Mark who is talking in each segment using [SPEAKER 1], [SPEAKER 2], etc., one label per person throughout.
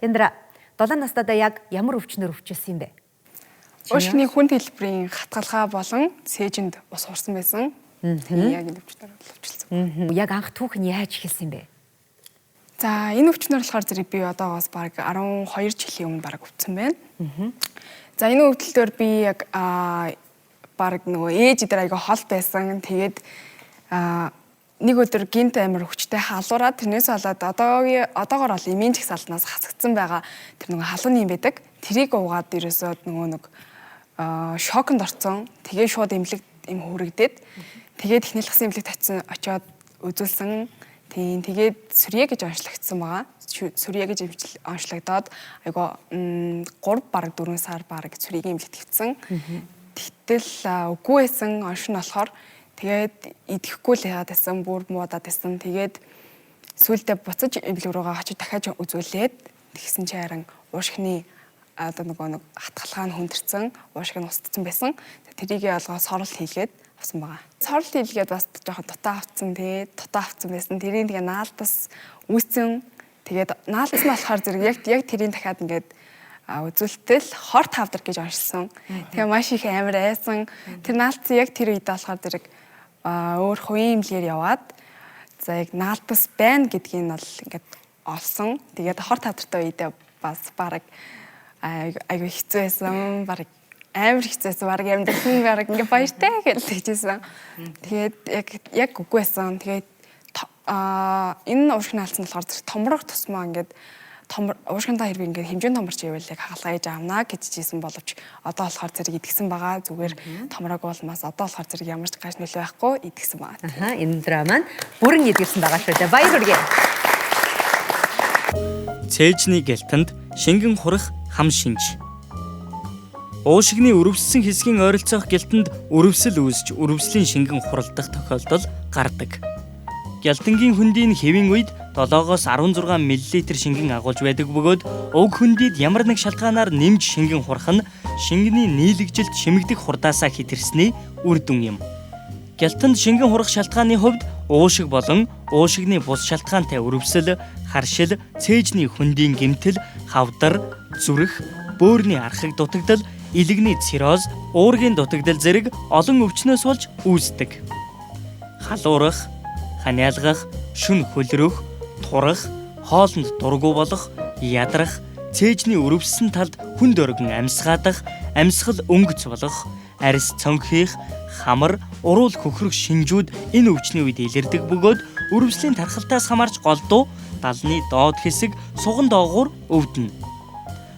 [SPEAKER 1] Яндра 7 настайдаа яг ямар өвчнөр өвчсөн юм бэ?
[SPEAKER 2] Уушгины хүнд хэлбэрийн хатгалгаа болон цээжинд ус урсан байсан. Яг энэ өвчнөр өвчлсөн.
[SPEAKER 1] Яг анх түүх нь яаж эхэлсэн юм бэ?
[SPEAKER 2] За энэ өвчнөр болохоор зэрэг би одоогоос бараг 12 жилийн өмнө бараг өвдсөн байна. За энэ өвдөлтөөр би яг бараг нөгөө ээж дээр айгаа хол байсан. Тэгээд нэг өдөр гинт амир хүчтэй халуураад тэрнээс болоод одоогоор бол эмийн жагсаалтнаас хасагдсан байгаа тэр нөгөө халууны юм байдаг. Тэрийг уугаад ерөөсөө нөгөө нэг шоконд орсон. Тэгээ шууд эмнэлэг хүрэгдээд тэгээд ихнэл гисэн эмнэлэгт очиод үзүүлсэн. Тэгээд сүрье гэж онцлогдсон байгаа. Сүрье гэж онцлогдоод айгаа 3 бараг 4 сар бараг сүрьегийн эмнэлэгт хэвцсэн. Тэгтэл үгүй байсан оншин болохоор тэгээд идэхгүй л яагаад байсан бүр муудаад байсан. Тэгээд сүүлдээ буцаж эмнэлэг рүүгээ очиж дахиад үзүүлээд тэгсэн чи харин уушгины одоо нэг хатгалгаа нь хүндэрсэн, уушиг нь устдсан байсан. Тэрийгээ олгоо сорол хийлгээд авсан байгаа. Сорол хийлгээд бас жоохон дутаа авцсан байсан. Тэрийг тэгээ наалтас үүссэн. Тэгээд наалтас нь болохоор зэрэг яг тэрийг дахиад ингээд үзүүлтэл хорт хавдар гэж оншилсан. Тэгээ маш их амар айсан. Тэр наалтсан яг тэр үед болохоор зэрэг өөр хувийн эмнэлгээр яваад за яг наалтас байна гэдгийг нь бол ингээд олсон. Тэгээд хорт хавдартай үедээ бас бараг айгүй хэцүү байсан. Бараг амар хэцүү байсан. Бараг амьдрал нь бараг ингээд баяртай хэлчихсэн. Тэгээд яг үгүй байсан. Тэгээд энэ уушгины алдсан болохоор зэрэг томрох тусмаа ингээд уушгинтаа хэрэг ингээд хэмжээний томорч ивэл яг хагалгаа ээж аавна гэжсэн боловч одоо болохоор зэрэг идгсэн байгаа. Зүгээр томрог болмаас одоо болохоор зэрэг ямар ч гаш нөлөө байхгүй идгсэн байгаа.
[SPEAKER 1] Энэ драма маань бүрэн идгсэн байгаа шүү дээ. Баяр хүргэе.
[SPEAKER 3] Цээжний гэлтэнд шингэн хурах хам шинж. Уушгины өрөвссөн хэсгийн ойролцоох гэлтэнд өрөвсөл үүсч өрөвслийн шингэн хуралдах тохиолдол гардаг. Гялтангийн хөндийн хэвийн үед 7-оос 16 мл шингэн агуулж байдаг бөгөөд уг хөндийд ямар нэг шалтгаанаар нэмж шингэн хурах нь шингэний нийлэгжилт шимэгдэх хурдаасаа хэтэрсний үр дүн юм. Гялтанд шингэн хурах шалтгааны хувьд уушиг болон уушигны бус шалтгаантай өрөвсөл, харшил, цээжний хөндийн гэмтэл, хавдар, зүрх, бөөрийн архаг дутагдал, илэгний цирроз, уургийн дутагдал зэрэг олон өвчнөөс болж үүсдэг. Халуурах, ханиалгах, шүн хөлрөх, турах, хоолнд дургу болох, ядрах, цээжний өрөвссөн талд хүнд оргин амьсгаадах, амьсгал өнгөц болох, арьс цонхих, хамар, уруул хөхрөх шинжүүд энэ өвчний үед илэрдэг бөгөөд өрөвслийн тархалтаас хамаарч голдуу, далны доод хэсэг, суган доогуур өвдөнө.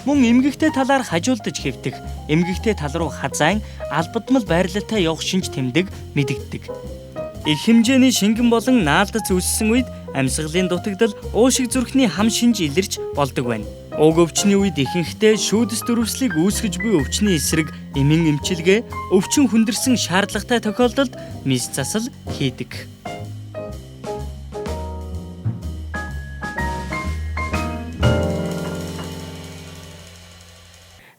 [SPEAKER 3] Мөн эмгэгтэй талаар хажуулдаж хэвтэх, эмгэгтэй тал руу хазайн албадмал байрлалтай явах шинж тэмдэг мэдэгддэг. Их хэмжээний шингэн болон наалдац үүссэн үед амьсгалын дутагдал, уушиг зүрхний хам шинж илэрч болдог байна. Уг өвчний үед ихэнхдээ шүүдэс дөрвслийг үүсгэж буй өвчний эсрэг эмийн эмчилгээ, өвчин хүндэрсэн шаардлагатай тохиолдолд мис засал хийдэг.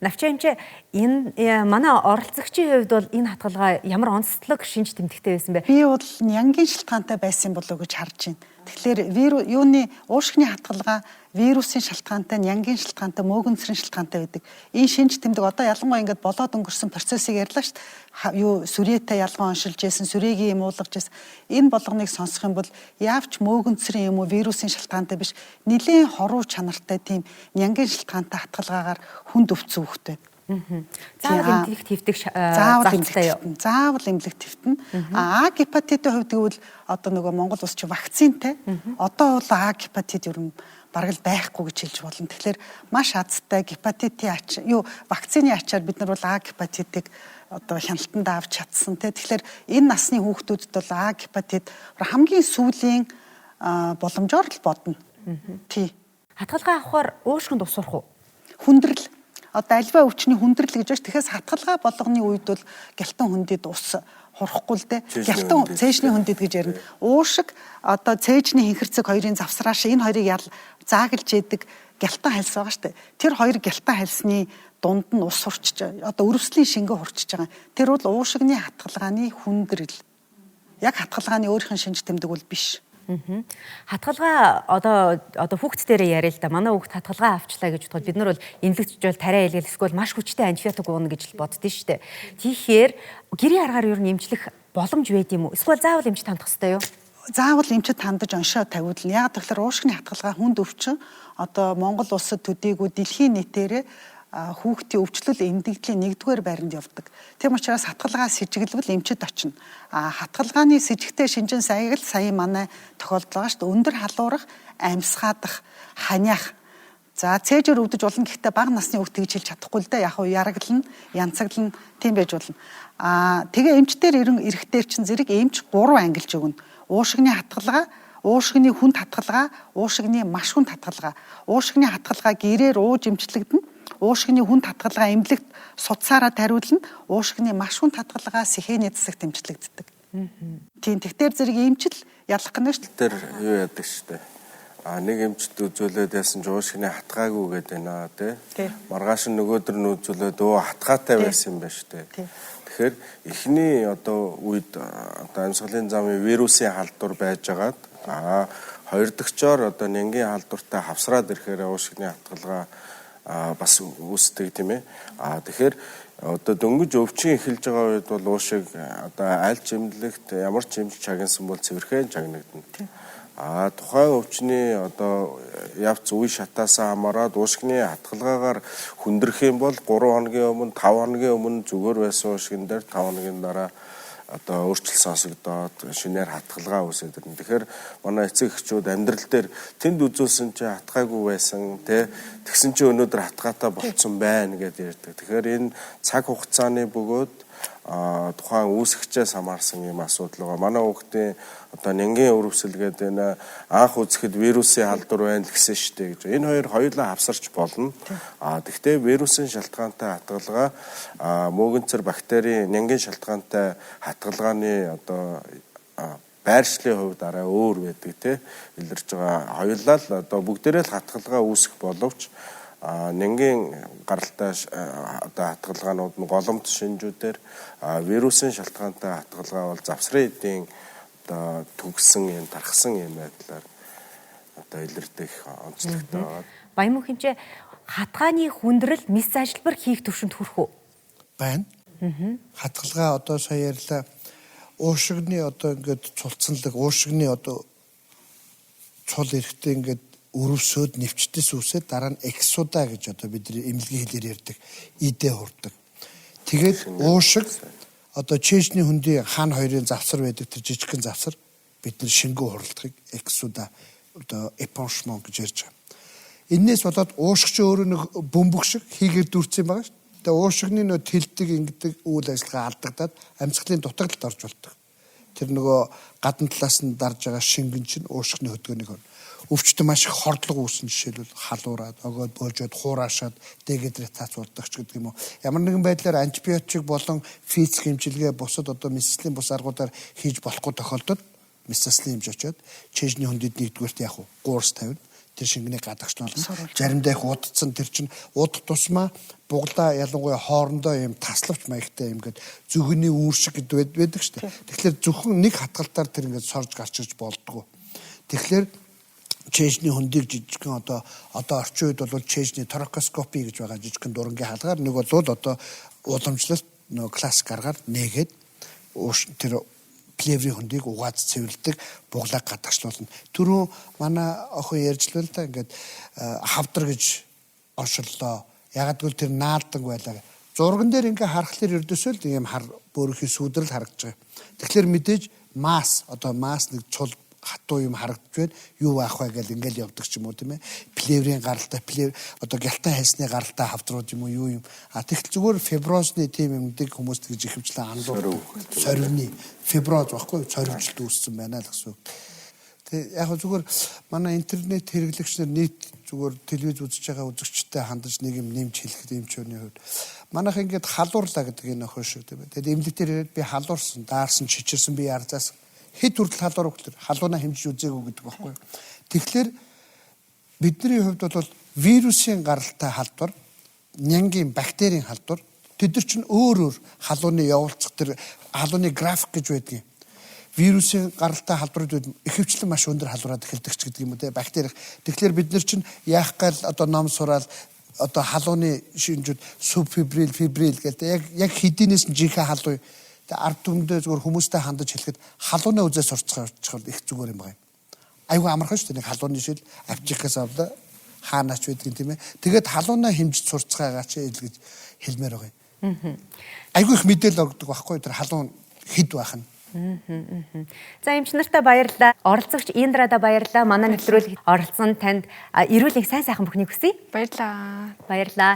[SPEAKER 1] Навчаамч энэ манай оролцогчийн хувьд бол энэ хатгалгаа ямар онцлог шинж тэмдэгтэй байсан бэ?
[SPEAKER 4] Би бол нянгийн шалтгаантай байсан болов уу гэж харж байна. Тэгэхээр юуны уушгины хатгалгаа вирусын шалтгаантай, нянгийн шалтгаантай, мөөгөнцрийн шалтгаантай байдаг. Энэ шинж тэмдэг одоо ялангуяа ингээд болоод өнгөрсөн процессыг ярьлаа шүү дээ. Юу сүрьетэй ялгаа оншилж байсан, сүрьегийн юм уулгаж байсан. Энэ болгоныг сонсох юм бол яавч мөөгөнцрийн юм уу вирусын шалтгаантай биш, нэлийн хоруу чанартай тийм нянгийн шалтгаантай хатгалгаагаар хүнд өвцсөн хөхтэй.
[SPEAKER 1] Заавал эмнэлэгт хэвтэх
[SPEAKER 4] заавал эмнэлэгт хэвтэнэ. А гепатитийн хувьд гэвэл одоо нөгөө Монгол улс чи вакцинтай. Одоо бол А гепатит ер нь бараг л байхгүй гэж хэлж болно. Тэгэхээр маш азтай гепатитийн вакцины ачаар бид нар бол А гепатитыг одоо хяналтанд авч чадсан те. Тэгэхээр энэ насны хүүхдүүдэд бол А гепатит хамгийн сүүлийн боломжоор л бодно. Тий.
[SPEAKER 1] Хатгалгаа авахаар уушгинд ус сурах уу?
[SPEAKER 4] Хүндрэл. Одоо альва өвчний хүндрэл гэж байна. Тэгэхээр хатгалгаа болгоны үед бол гялтан хүндэд ус хурахгүй л дээ. Гялтан цээжний хүндэд гэж ярина. Уушиг одоо цээжний хинхэрцэг хоёрын завсрааш энэ хоёрыг заагалж яадаг гялтан хальс байгаа шүү дээ. Тэр хоёр гялтан хальсны дунд нь ус хурчиж одоо өрөвслийн шингээ хурчиж байгаа. Тэр бол уушигны хатгалгааны хүндрэл. Яг хатгалгааны өөрийнх нь шинж тэмдэг бол биш.
[SPEAKER 1] Хатгалгаа одоо хүүхд дээрээ яриа л да. Манай хүүхд хатгалгаа авчлаа гэж бодоход бид нар бол эмнэлэгч бол тариа илгээл эсвэл маш хүчтэй антибиотик ууна гэж л боддөө шүү дээ. Тэгэхээр гэрийн аргаар ер нь эмчлэх боломж байд юм уу? Эсвэл заавал эмч тандах хэрэгтэй юу?
[SPEAKER 4] Заавал эмчид тандаж оншоо тавиулна. Яг тэгэхээр уушгины хатгалгаа хүнд өвчин одоо Монгол улсад төдийгүй дэлхийн нийтээрээ хүүхдийн өвчлөл эндэгдлийн 1-р байранд явдаг. Тийм учраас хатгалгаа сэжиглвэл эмчид очино. Хатгалгааны сэжигтэй шинжин саяг л сая манай тохиолдол байгаа шүү дээ. Өндөр халуурах, амьсгаадах, ханиах. За цээжээр өвдөж болно гэхдээ бага насны хүүхд тэгж хэлж чадахгүй л да. Яг уу яраглана, янцаглана тийм байж болно. Тэгээ эмчтэр эрэхтэр чинь зэрэг эмч 3 ангилж өгнө. Уушгины хатгалгаа, уушгины хүнд хатгалгаа, уушгины маш хүнд хатгалгаа. Уушгины хатгалгаа гэрээр ууж эмчлэгдэнэ. Уушгины хүнд хатгалгаа эмнэлэгт судсаараа тариулна. Уушгины маш хүнд хатгалгаа сэхээний засагт эмчлэгддэг. Тийм тэгтэр зэрэг эмчил ялах гэнэ шүү дээ.
[SPEAKER 5] Тэр юу яадаг шүү дээ. Нэг эмчд үзүүлээд яасан ч уушгины хатгаагүй гэдэг байна тий. Маргааш нөгөөдөр нь үзүүлээд хатгаатай байсан юм байна шүү дээ. Тэгэхээр эхний одоо үед одоо амьсгалын замын вирусын халдвар байжгаад хоёр дахьчоор одоо нянгийн халдвартай хавсраад ирэхээр уушгины хатгалгаа бас үүсдэг тийм ээ. Тэгэхээр одоо дөнгөж өвчин эхэлж байгаа үед бол уушиг одоо аль ч эмнэлэгт ямар ч эмч чагнасан бол цэвэрхэн чагнагдана. Тухайн өвчний одоо явц үе шатаас хамаараад уушгины хатгалгаагаар хүндрэх юм бол 3 хоногийн өмнө 5 хоногийн өмнө зүгээр байсан уушгин дээр 5 хоногийн дараа одоо өөрчлөлт сонсогдоод шинээр хатгалгаа үүсээд ирнэ. Тэгэхээр манай эцэг эхчүүд амьдрал дээр тэнд үзүүлсэн чинь хатгаагүй байсан тэгсэн чинь өнөөдөр хатгаатай болцсон байна гэдээ ярьдаг. Тэгэхээр энэ цаг хугацааны бөгөөд тухайн үүсгчээс хамаарсан юм асуудал байгаа. Манай хүүхдийн одоо нянгийн өрөвсөл гэдэг энэ анх үзэхэд вирусын халдвар байна л гэсэн шүү дээ гэж. Энэ хоёулаа хавсарч болно. Гэхдээ вирусын шалтгаантай хатгалгаа мөөгөнцөр бактерийн нянгийн шалтгаантай хатгалгааны одоо байршлын хувьд арай өөр байдаг тий. Илэрж байгаа. Хоёулаа л одоо бүгдээрээ л хатгалгаа үүсэх боловч нянгийн гаралтай одоо хатгалгаанууд нь голомт шинжүүдээр вирусын шалтгаантай хатгалгаа бол завсрын эдийн одоо төгсөн юм тархсан юм байдлаар одоо илэрдэх онцлогтой байгаа.
[SPEAKER 1] Баян мөнхөнчөө хатгааны хүндрэл мис ажилбар хийх төвшөнд хүрэх үү?
[SPEAKER 6] Байна. Хатгалгаа одоо сая ярьлаа. Уушигны одоо ингээд цулцанлаг уушигны одоо цул эрэхтэй ингээд өрөвсөд нэвчтэс үсээд дараа нь эксуда гэж одоо бидний эмнэлгийн хэлээр ярьдаг идэ хурдаг. Тэгээд уушиг одоо чэжний хөндийн хаан хоёрын завсар байдаг тэр жижигхэн завсар бид нар шингүү хуралдахыг эксуда одоо эпоншмон гэж ярьж байгаа. Эннээс болоод уушигч өөрөө нэг бөмбөг шиг хийгээр дүүрсэн юм байгаа шүү. Тэгээ уушигны нөө тэлдэг ингэдэг үйл ажиллагаа алдагдаад амьсгалын дутагдлалд орж болдог. Тэр нөгөө гадна талаас нь дарж байгаа шингэн чинь уушигны хөдөөнийг хор. Өвчтөн маш их хордлого үүснэ жишээлбэл халуураад, огоод бөөлжөд хураашаад, дегидратац болдогч гэдэг юм уу. Ямар нэгэн байдлаар антибиотик болон физик хэмжлэгээ бусад одоо месслийн бус аргуудаар хийж болохгүй тохиолдолд месслийн хэмж очоод чэжний хүндэд нэгдүгээрт яг гуурс тавина. Тэр шингэнийг гадагшлуулна. Заримдаа их удцсан тэр чинь удах тусмаа буглаа ялангуяа хоорондоо юм таславч маягтай юм гээд зүгний үүр шиг байдаг шүү дээ. Тэгэхээр зөвхөн нэг хатгалтаар тэр ингээд сорж гарч ирж болдгоо. Тэгэхээр чэжний хөндийг жижигхэн одоо орчин үед бол чэжний торакоскопи гэж байгаа жижигхэн дурангийн хаалгаар нэг бол одоо уламжлалт нөгөө классик аргаар нээгээд тэр плеврийн хөндийг угааж цэвэрлдэг буглааг гадагшлуулна. Түрүү манай охин ярьжлаа л да ингээд хавдар гэж оншиллоо. Ягаад гэвэл тэр наалдаг байлаа. Зурган дээр ингээ харахаар ердөөсөө л ийм хар бөөрийнхний сүдрэл харагдаж байгаа. Тэгэхээр мэдээж масс нэг цул хатуу юм харагдж байна. Юу аах вэ гэж ингээл явдаг ч юм уу тийм ээ. Плеврийн гаралтай одоо гялтан хайсны гаралтай хавдрууд юм уу юу юм. Тэгтэл зүгээр фиброзны тийм юмдэг хүмүүст гэж ихэвчлэн андуу сорвны фиброз баггүй сорвжилт үүссэн байна л гэсэн үг. Тэг яг зүгээр манай интернет хэрэглэгчнэр нийт зүгээр телевиз үзэж байгаа үзэгчтэй хандаж нэг юм нэмж хэлэхэд юм ч өний хувьд манайх ингээд халуурлаа гэдэг энэ охин шиг тийм ээ. Тэгэд эмнэлэг дээр ирээд би халуурсан, даарсан, чичирсэн би ярзаас хэд хүртэл халуур өгтөр халуунаа хэмжиж үзээгүй гэдэг байхгүй юу. Тэгэхээр бидний хувьд бол вирусын гаралтай халдвар, нянгийн бактерийн халдвар тэд нар чинь өөр халууны явуулцах тэр халууны график гэж байдаг юм. вирусын гаралтай халдварууд ихэвчлэн маш өндөр халдвараад эхэлдэг ч гэдэг юм уу те бактери. Тэгэхээр бид нар чинь яах гал одоо ном сураал одоо халууны шинжүүд субфибрил, фибрил гэдэг яг хэдийнээс нь жинхэнэ халуун ард түмэндээ зөвхөн хүмүүстэй хандаж хэлэхэд халууны үзээс сурцгаавчих их зүгээр юм байна. Айгу амархан шүү дээ нэг халууны шил авчихаас авлаа хаанач байдгийг тийм ээ. Тэгээд халуунаа хэмжиж сурцгаагаа чи гэж хэлмээр байгаа юм. Айгу их мэдээлэл өгдөг байхгүй тэр халуун хэд байх нь.
[SPEAKER 1] За эмч нартай баярлалаа. Оролцогч Индрада баярлалаа. Манай нэвтрүүлэгт оролцсон танд эрүүл их сайн сайхан бүхнийг хүсье.
[SPEAKER 2] Баярлалаа.
[SPEAKER 1] Баярлалаа.